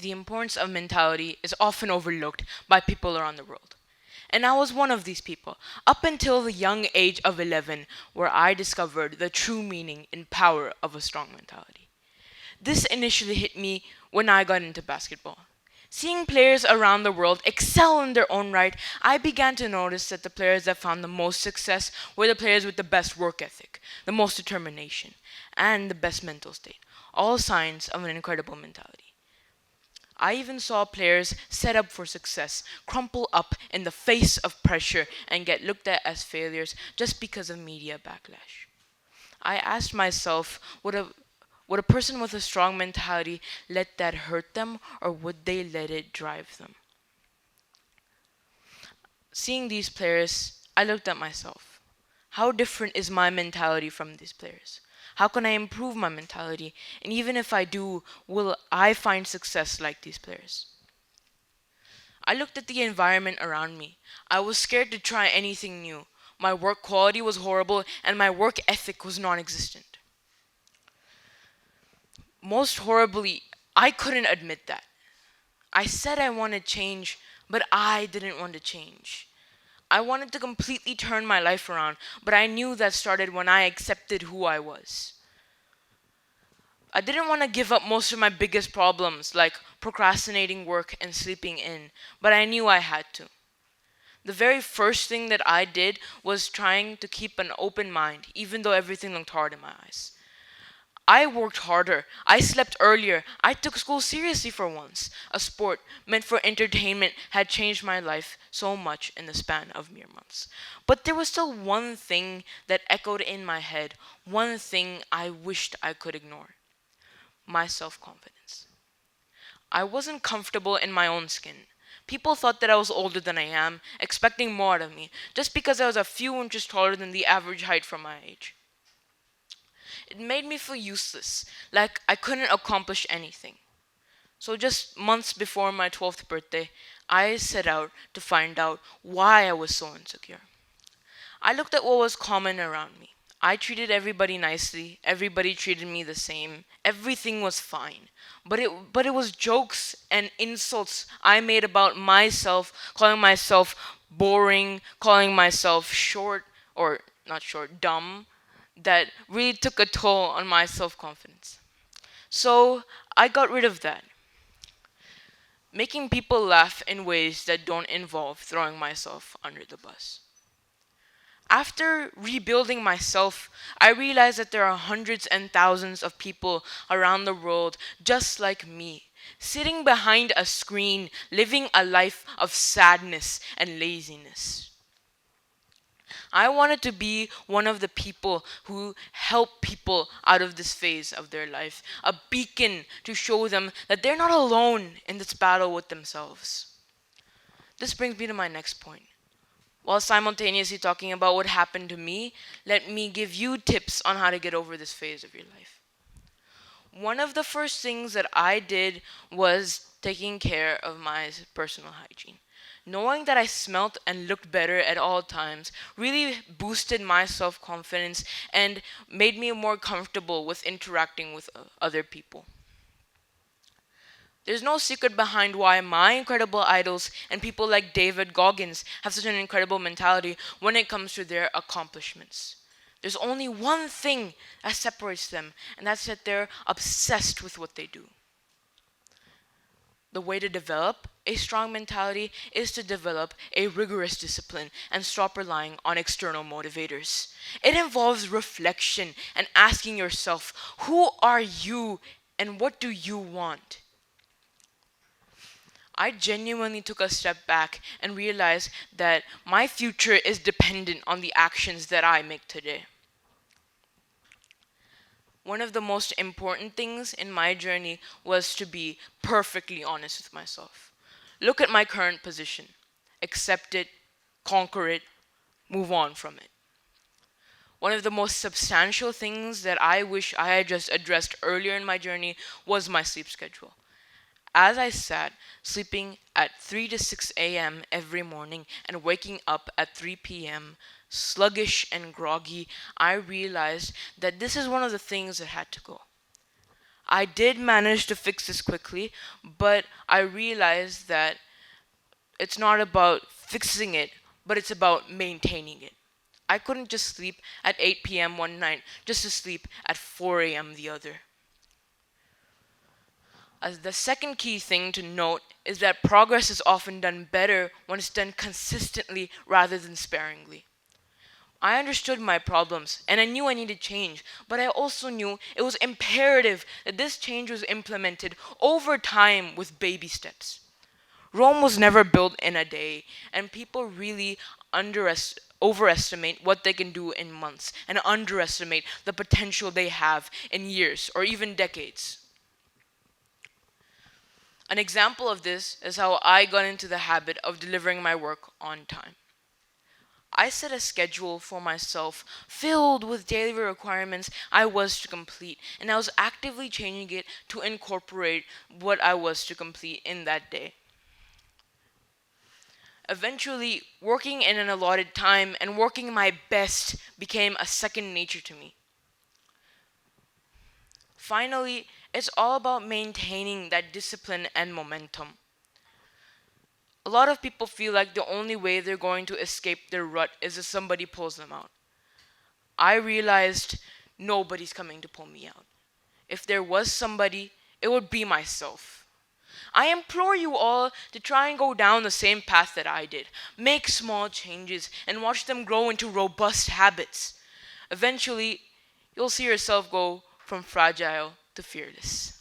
The importance of mentality is often overlooked by people around the world. And I was one of these people, up until the young age of 11, where I discovered the true meaning and power of a strong mentality. This initially hit me when I got into basketball. Seeing players around the world excel in their own right, I began to notice that the players that found the most success were the players with the best work ethic, the most determination, and the best mental state. All signs of an incredible mentality. I even saw players set up for success crumple up in the face of pressure and get looked at as failures just because of media backlash. I asked myself, would a person with a strong mentality let that hurt them, or would they let it drive them? Seeing these players, I looked at myself. How different is my mentality from these players? How can I improve my mentality? And even if I do, will I find success like these players? I looked at the environment around me. I was scared to try anything new. My work quality was horrible, and my work ethic was non existent. Most horribly, I couldn't admit that. I said I wanted change, but I didn't want to change. I wanted to completely turn my life around, but I knew that started when I accepted who I was. I didn't want to give up most of my biggest problems, like procrastinating work and sleeping in, but I knew I had to. The very first thing that I did was trying to keep an open mind, even though everything looked hard in my eyes. I worked harder. I slept earlier. I took school seriously for once. A sport meant for entertainment had changed my life so much in the span of mere months. But there was still one thing that echoed in my head, one thing I wished I could ignore: my self confidence. I wasn't comfortable in my own skin. People thought that I was older than I am, expecting more out of me, just because I was a few inches taller than the average height for my age. It made me feel useless, like I couldn't accomplish anything. So, just months before my 12th birthday, I set out to find out why I was so insecure. I looked at what was common around me. I treated everybody nicely, everybody treated me the same, everything was fine. But it was jokes and insults I made about myself, calling myself boring, calling myself short, or not short, dumb, that really took a toll on my self confidence. So I got rid of that, making people laugh in ways that don't involve throwing myself under the bus. After rebuilding myself, I realized that there are hundreds and thousands of people around the world just like me, sitting behind a screen, living a life of sadness and laziness. I wanted to be one of the people who help people out of this phase of their life, a beacon to show them that they're not alone in this battle with themselves. This brings me to my next point. While simultaneously talking about what happened to me, let me give you tips on how to get over this phase of your life. One of the first things that I did was taking care of my personal hygiene. Knowing that I smelt and looked better at all times really boosted my self confidence and made me more comfortable with interacting with other people. There's no secret behind why my incredible idols and people like David Goggins have such an incredible mentality when it comes to their accomplishments. There's only one thing that separates them, and that's that they're obsessed with what they do. The way to develop a strong mentality is to develop a rigorous discipline and stop relying on external motivators. It involves reflection and asking yourself, who are you and what do you want? I genuinely took a step back and realized that my future is dependent on the actions that I make today. One of the most important things in my journey was to be perfectly honest with myself. Look at my current position, accept it, conquer it, move on from it. One of the most substantial things that I wish I had just addressed earlier in my journey was my sleep schedule. As I sat sleeping at 3 to 6 a.m. every morning and waking up at 3 p.m., sluggish and groggy, I realized that this is one of the things that had to go. I did manage to fix this quickly, but I realized that it's not about fixing it, but it's about maintaining it. I couldn't just sleep at 8 p.m. one night just to sleep at 4 a.m. the other. As the second key thing to note is that progress is often done better when it's done consistently rather than sparingly. I understood my problems and I knew I needed change, but I also knew it was imperative that this change was implemented over time with baby steps. Rome was never built in a day, and people really overestimate what they can do in months and underestimate the potential they have in years or even decades. An example of this is how I got into the habit of delivering my work on time. I set a schedule for myself filled with daily requirements I was to complete, and I was actively changing it to incorporate what I was to complete in that day. Eventually, working in an allotted time and working my best became a second nature to me. Finally, it's all about maintaining that discipline and momentum. A lot of people feel like the only way they're going to escape their rut is if somebody pulls them out. I realized nobody's coming to pull me out. If there was somebody, it would be myself. I implore you all to try and go down the same path that I did. Make small changes and watch them grow into robust habits. Eventually, you'll see yourself go from fragile to fearless.